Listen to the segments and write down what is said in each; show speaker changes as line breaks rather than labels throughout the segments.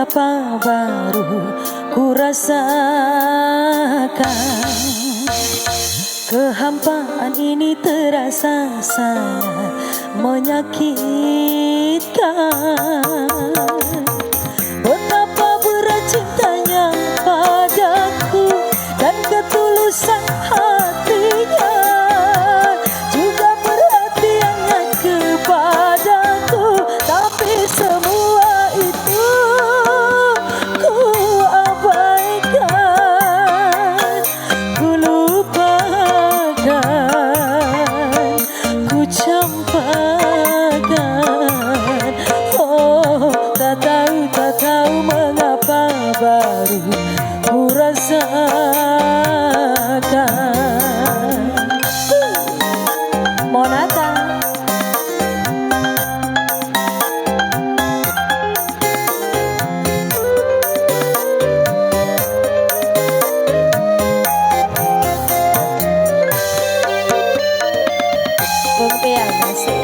mengapa baru ku rasakan kehampaan ini terasa sangat menyakitkan. Betapa berat cintanya padaku dan ketulusan hatinya, juga perhatiannya kepadaku, tapi semua itu ku abaikan, ku lupakan, ku campakkan. Oh, tak tahu mengapa baru ku rasakan. Monata. Pempian masih.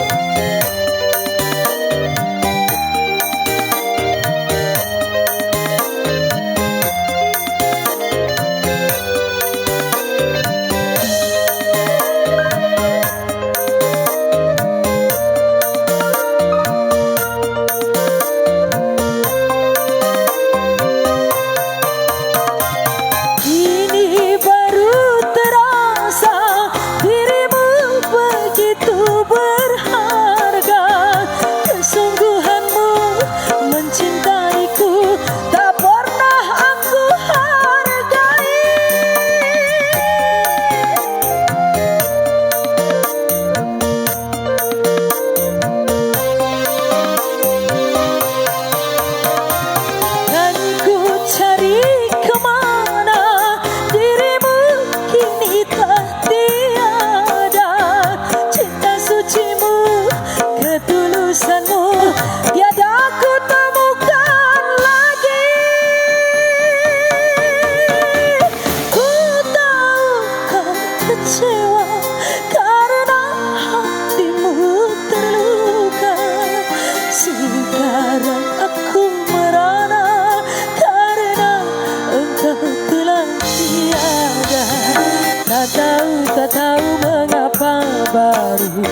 Tak tahu mengapa baru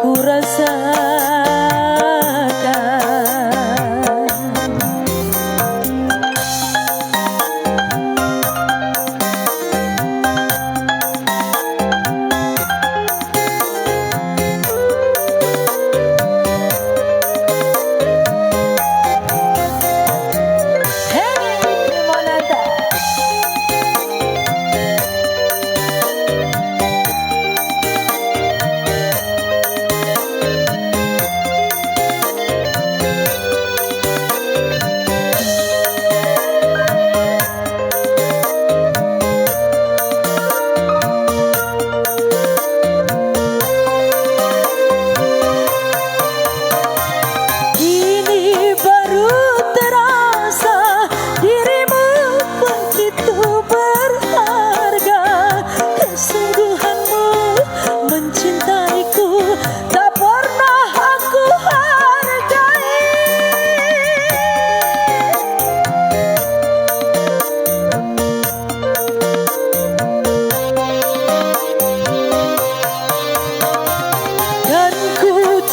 ku rasakan.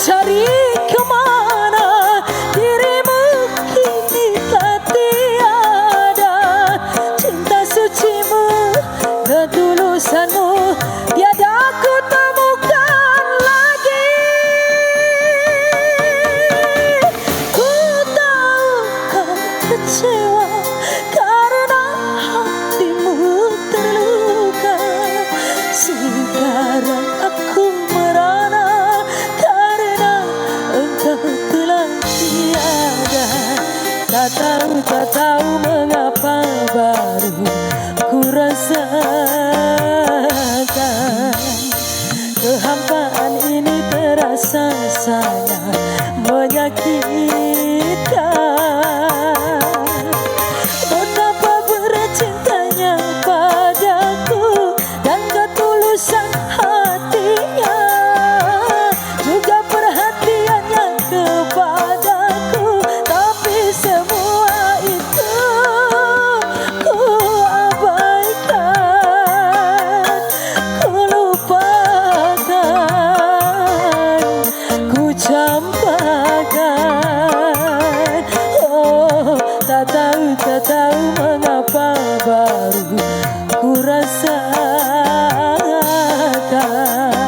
Cari kemana dirimu kini tak tiada, cinta sucimu, ketulusanmu tiada ku temukan lagi. Ku tahu kau kecewa karena hatimu terluka. Sekarang aku merana telah tiada. Tak tahu mengapa baru ku rasakan kehampaan ini terasa sangat menyakitkan. Betapa berat cintanya padaku dan ketulusan hatinya, juga perhatiannya kepadaku, tapi semua itu cinta.